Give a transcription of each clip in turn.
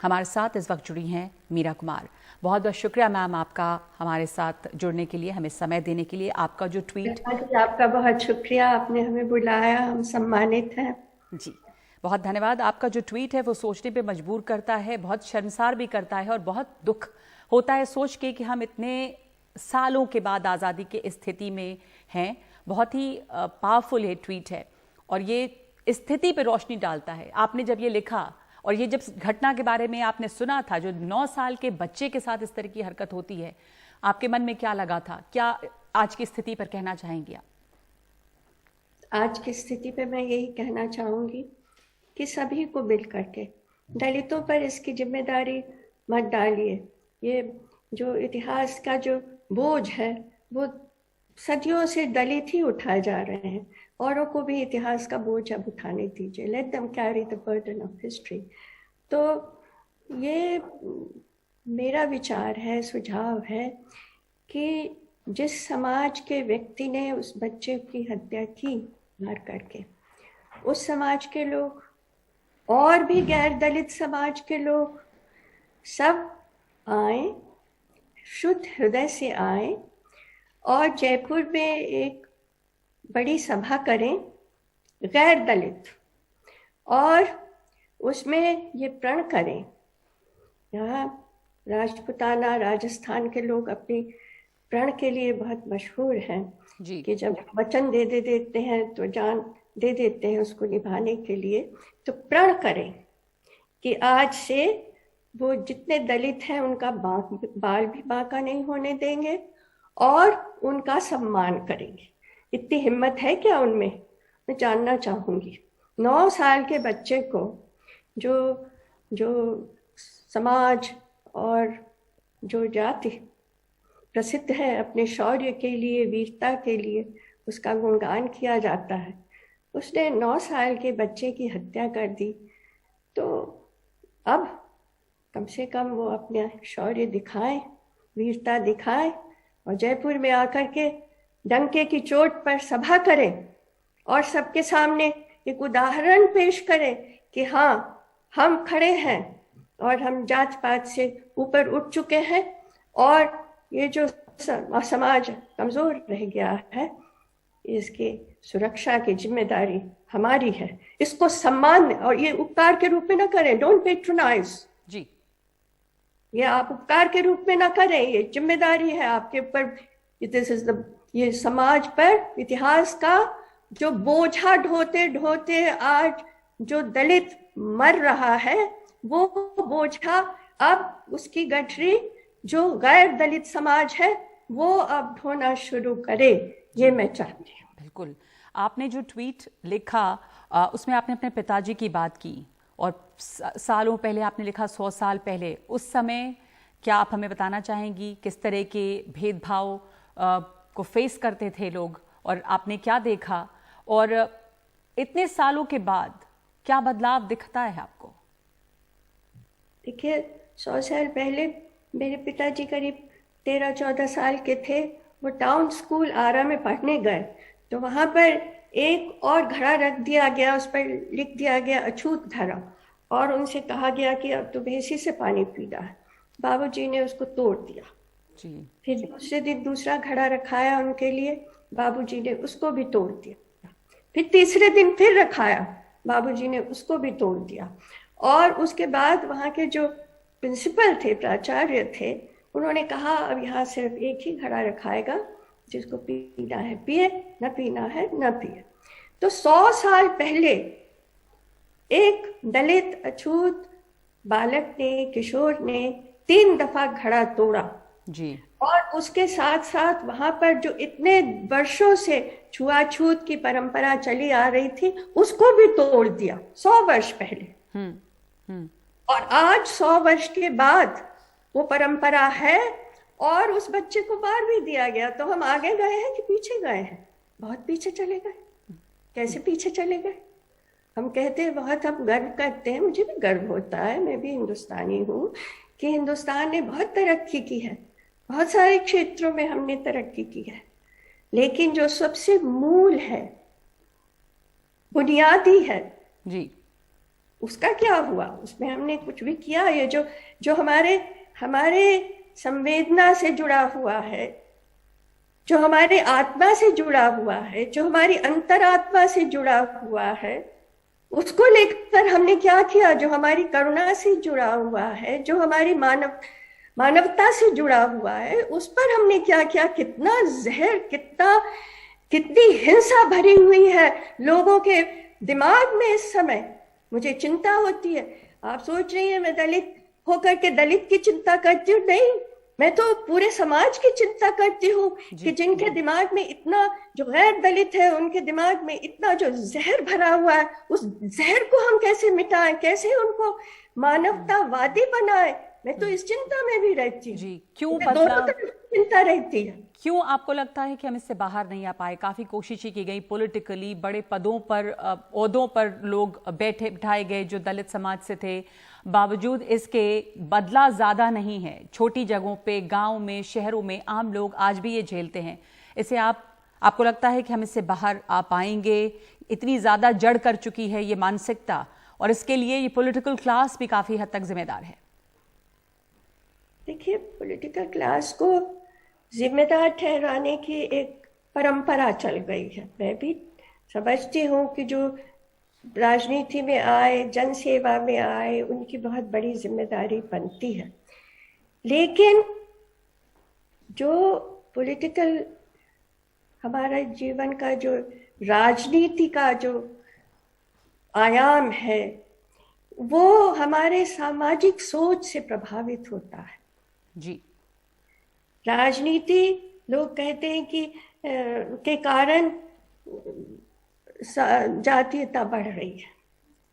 हमारे साथ इस वक्त जुड़ी हैं मीरा कुमार। बहुत बहुत शुक्रिया मैम आपका हमारे साथ जुड़ने के लिए, हमें समय देने के लिए। आपका जो ट्वीट, आपका बहुत शुक्रिया, आपने हमें बुलाया, हम सम्मानित हैं। जी बहुत धन्यवाद। आपका जो ट्वीट है वो सोचने पे मजबूर करता है, बहुत शर्मसार भी करता है और बहुत दुख होता है सोच के कि हम इतने सालों के बाद आज़ादी के स्थिति में हैं। बहुत ही पावरफुल ये ट्वीट है और ये स्थिति पे रोशनी डालता है। आपने जब ये लिखा और ये जब घटना के बारे में आपने सुना था, जो 9 साल के बच्चे के साथ इस तरह की हरकत होती है, आपके मन में क्या लगा था? क्या आज की स्थिति पर कहना चाहेंगी आप? आज की स्थिति पे मैं यही कहना चाहूंगी कि सभी को मिल करके, दलितों पर इसकी जिम्मेदारी मत डालिए। ये जो इतिहास का जो बोझ है वो सदियों से दलित ही उठाए जा रहे हैं। औरों को भी इतिहास का बोझ अब उठाने दीजिए। Let them carry the burden of history. तो ये मेरा विचार है, सुझाव है कि जिस समाज के व्यक्ति ने उस बच्चे की हत्या की मार करके, उस समाज के लोग और भी गैर दलित समाज के लोग सब आए, शुद्ध हृदय से आए और जयपुर में एक बड़ी सभा करें गैर दलित, और उसमें ये प्रण करें। यहाँ राजपूताना राजस्थान के लोग अपनी प्रण के लिए बहुत मशहूर हैं कि जब वचन दे देते हैं तो जान दे देते हैं उसको निभाने के लिए। तो प्रण करें कि आज से वो जितने दलित हैं उनका बाल भी बांका नहीं होने देंगे और उनका सम्मान करेंगे। इतनी हिम्मत है क्या उनमें? मैं जानना चाहूंगी। 9 साल के बच्चे को जो समाज और जो जाति प्रसिद्ध है अपने शौर्य के लिए, वीरता के लिए, उसका गुणगान किया जाता है, उसने 9 साल के बच्चे की हत्या कर दी। तो अब कम से कम वो अपना शौर्य दिखाएं, वीरता दिखाएं और जयपुर में आकर के डंके की चोट पर सभा करें और सबके सामने एक उदाहरण पेश करें कि हाँ, हम खड़े हैं और हम जात पात से ऊपर उठ चुके हैं और ये जो समाज कमजोर रह गया है, इसकी सुरक्षा की जिम्मेदारी हमारी है। इसको सम्मान और ये उपकार के रूप में ना करें। डोंट पेट्रोनाइज जी, ये आप उपकार के रूप में ना करें, ये जिम्मेदारी है आपके ऊपर। दिस इज द, ये समाज पर इतिहास का जो बोझा ढोते ढोते आज जो दलित मर रहा है, वो बोझा अब उसकी गठरी जो गैर दलित समाज है वो अब ढोना शुरू करे, ये मैं चाहती हूँ। बिल्कुल। आपने जो ट्वीट लिखा उसमें आपने अपने पिताजी की बात की और सालों पहले आपने लिखा 100 साल पहले। उस समय क्या आप हमें बताना चाहेंगी किस तरह के भेदभाव को फेस करते थे लोग और आपने क्या देखा, और इतने सालों के बाद क्या बदलाव दिखता है आपको? देखिए, 100 साल पहले मेरे पिताजी करीब 13-14 साल के थे। वो टाउन स्कूल आरा में पढ़ने गए तो वहाँ पर एक और घड़ा रख दिया गया, उस पर लिख दिया गया अछूत धरा, और उनसे कहा गया कि अब तो भेसी से पानी पीना है। बाबूजी ने उसको तोड़ दिया जी। फिर दूसरे दिन दूसरा घड़ा रखाया उनके लिए, बाबूजी ने उसको भी तोड़ दिया। फिर तीसरे दिन फिर रखाया, बाबूजी ने उसको भी तोड़ दिया। और उसके बाद वहाँ के जो प्रिंसिपल थे, प्राचार्य थे, उन्होंने कहा अब यहाँ सिर्फ एक ही घड़ा रखाएगा, जिसको पीना है पिए, न पीना है न पिए। तो 100 साल पहले एक दलित अछूत बालक ने, किशोर ने 3 दफा घड़ा तोड़ा जी। और उसके साथ साथ वहां पर जो इतने वर्षों से छुआछूत की परंपरा चली आ रही थी उसको भी तोड़ दिया 100 वर्ष पहले। और आज 100 वर्ष के बाद वो परंपरा है और उस बच्चे को मार भी दिया गया। तो हम आगे गए हैं कि पीछे गए हैं? बहुत पीछे चले गए। कैसे पीछे चले गए? हम कहते हैं, बहुत हम गर्व करते हैं, मुझे भी गर्व होता है, मैं भी हिंदुस्तानी हूँ, कि हिंदुस्तान ने बहुत तरक्की की है, बहुत सारे क्षेत्रों में हमने तरक्की की है। लेकिन जो सबसे मूल है, बुनियादी है जी, उसका क्या हुआ? उसमें हमने कुछ भी किया? ये जो जो हमारे हमारे संवेदना से जुड़ा हुआ है, जो हमारे आत्मा से जुड़ा हुआ है, जो हमारी अंतरात्मा से जुड़ा हुआ है, उसको लेकर हमने क्या किया? जो हमारी करुणा से जुड़ा हुआ है, जो हमारी मानवता से जुड़ा हुआ है, उस पर हमने क्या किया? कितना जहर, कितनी हिंसा भरी हुई है लोगों के दिमाग में इस समय। मुझे चिंता होती है। आप सोच रही हैं मैं दलित होकर के दलित की चिंता करती हूँ? नहीं, मैं तो पूरे समाज की चिंता करती हूँ कि जिनके दिमाग में इतना, जो गैर दलित है उनके दिमाग में इतना जो जहर भरा हुआ है, उस जहर को हम कैसे मिटाएं, कैसे उनको मानवतावादी बनाएं। मैं तो इस चिंता में भी रहती हूँ। जी, क्यों दोनों तरफ चिंता रहती है। क्यों आपको लगता है कि हम इससे बाहर नहीं आ पाए? काफी कोशिशें की गई, पॉलिटिकली बड़े पदों पर, ओहदों पर लोग बिठाए गए जो दलित समाज से थे, बावजूद इसके बदला ज्यादा नहीं है। छोटी जगहों पे, गांव में, शहरों में आम लोग आज भी ये झेलते हैं। इसे आपको लगता है कि हम इससे बाहर आ पाएंगे? इतनी ज्यादा जड़ कर चुकी है ये मानसिकता, और इसके लिए ये पॉलिटिकल क्लास भी काफी हद तक जिम्मेदार है। देखिए, पॉलिटिकल क्लास को जिम्मेदार ठहराने की एक परंपरा चल गई है। मैं भी समझती हूँ कि जो राजनीति में आए, जन सेवा में आए, उनकी बहुत बड़ी जिम्मेदारी बनती है। लेकिन जो पॉलिटिकल, हमारा जीवन का जो राजनीति का जो आयाम है, वो हमारे सामाजिक सोच से प्रभावित होता है। जी, राजनीति, लोग कहते हैं कि के कारण जातीयता बढ़ रही है।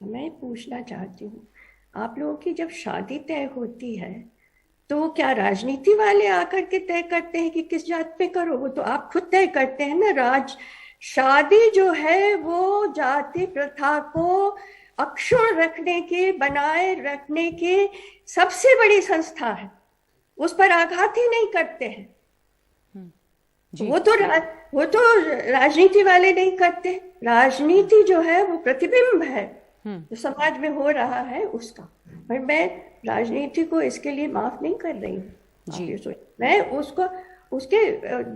मैं पूछना चाहती हूँ, आप लोगों की जब शादी तय होती है तो क्या राजनीति वाले आकर के तय करते हैं कि किस जात पे करो? वो तो आप खुद तय करते हैं ना। शादी जो है वो जाति प्रथा को अक्षुण्ण रखने के, बनाए रखने के सबसे बड़ी संस्था है। उस पर आघात ही नहीं करते हैं। वो तो राजनीति वाले नहीं करते। राजनीति जो है वो प्रतिबिंब है जो समाज में हो रहा है उसका। पर मैं राजनीति को इसके लिए माफ नहीं कर रही हूँ। मैं उसको उसके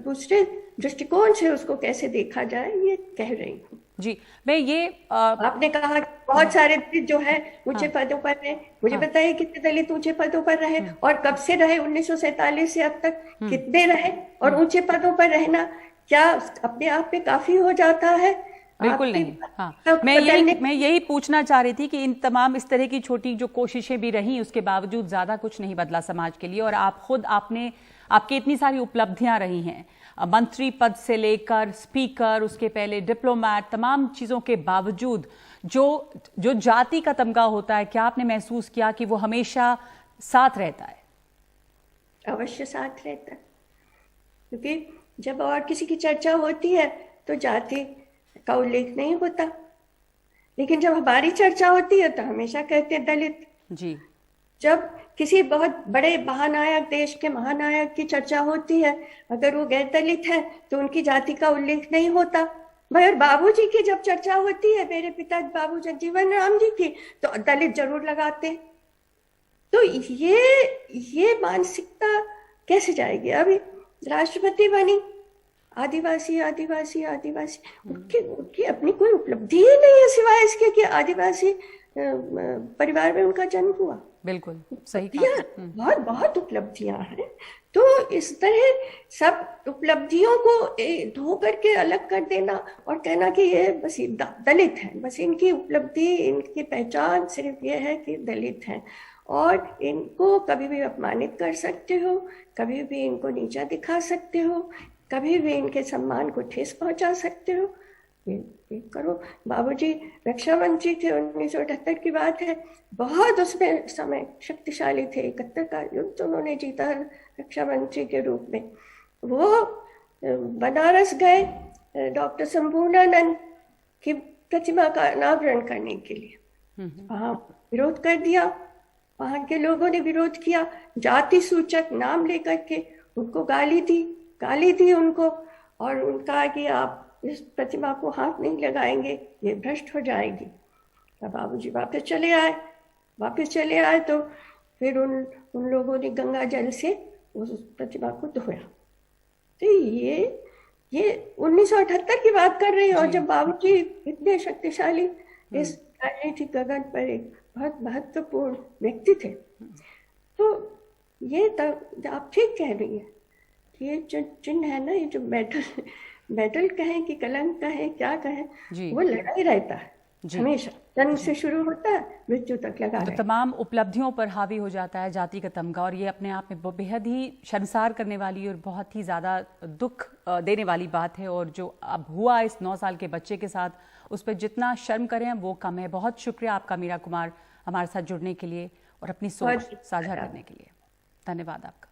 दूसरे दृष्टिकोण से उसको कैसे देखा जाए ये कह रही हूँ। जी, मैं ये आपने कहा बहुत सारे दलित जो है ऊंचे पदों पर रहे। मुझे बताइए कितने दलित ऊंचे पदों पर रहे और कब से रहे? 1947 से अब तक कितने रहे? और ऊंचे पदों पर रहना क्या अपने आप में काफी हो जाता है? बिल्कुल नहीं। हाँ, मैं यही पूछना चाह रही थी कि इन तमाम इस तरह की छोटी जो कोशिशें भी रही, उसके बावजूद ज्यादा कुछ नहीं बदला समाज के लिए। और आपकी इतनी सारी उपलब्धियां रही हैं, मंत्री पद से लेकर स्पीकर, उसके पहले डिप्लोमैट, तमाम चीजों के बावजूद जो जाति का तमगा होता है, क्या आपने महसूस किया कि वो हमेशा साथ रहता है? अवश्य साथ रहता है, क्योंकि जब और किसी की चर्चा होती है तो जाति का उल्लेख नहीं होता, लेकिन जब हमारी चर्चा होती है तो हमेशा कहते हैं दलित। जी, जब किसी बहुत बड़े महानायक, देश के महानायक की चर्चा होती है, अगर वो गैर दलित है तो उनकी जाति का उल्लेख नहीं होता। मगर बाबूजी की जब चर्चा होती है, मेरे पिता बाबू जगजीवन राम जी की, तो दलित जरूर लगाते हैं। तो ये मानसिकता कैसे जाएगी? अभी राष्ट्रपति बनी, आदिवासी आदिवासी आदिवासी, उनकी अपनी कोई उपलब्धि ही नहीं है सिवाय इसके कि आदिवासी परिवार में उनका जन्म हुआ। बिल्कुल सही कहा। बहुत उपलब्धियां हैं। तो इस तरह सब उपलब्धियों को धो करके अलग कर देना और कहना कि ये बस दलित है, बस इनकी उपलब्धि, इनकी पहचान सिर्फ ये है कि दलित हैं, और इनको कभी भी अपमानित कर सकते हो, कभी भी इनको नीचा दिखा सकते हो, कभी भी इनके सम्मान को ठेस पहुंचा सकते हो। ये करो। बाबूजी रक्षा मंत्री थे, 1978 की बात है। बहुत उसमें समय शक्तिशाली थे। 71 का युद्ध उन्होंने जीता रक्षा मंत्री के रूप में। वो बनारस गए डॉक्टर संपूर्णानंद की प्रतिमा का अनावरण करने के लिए। वहाँ विरोध कर दिया, वहाँ के लोगों ने विरोध किया, जाति सूचक नाम लेकर के उनको गाली दी उनको, और उनका कि आप इस प्रतिमा को हाथ नहीं लगाएंगे, ये भ्रष्ट हो जाएगी। तब बाबूजी वापस चले आए तो फिर उन लोगों ने गंगा जल से उस प्रतिमा को धोया। तो ये 1978 की बात कर रही हूँ, और जब बाबूजी इतने शक्तिशाली इस राजनीतिक गगन पर एक बहुत महत्वपूर्ण व्यक्ति थे। तो ये तब आप ठीक कह रही हैं कि ये जो चिन्ह है ना, ये जो मेडल कहें कि कलंक कहें, क्या कहें, वो लड़ाई रहता है हमेशा, जन्म से शुरू होता है, मृत्यु तक लगा रहता है। तो तमाम उपलब्धियों पर हावी हो जाता है जाति का तमगा, और ये अपने आप में बेहद ही शर्मसार करने वाली और बहुत ही ज़्यादा दुख देने वाली बात है। और जो अब हुआ इस 9 साल के बच्चे के साथ, उस पर जितना शर्म करें वो कम है। बहुत शुक्रिया आपका मीरा कुमार, हमारे साथ जुड़ने के लिए और अपनी सोच साझा करने के लिए। धन्यवाद आपका।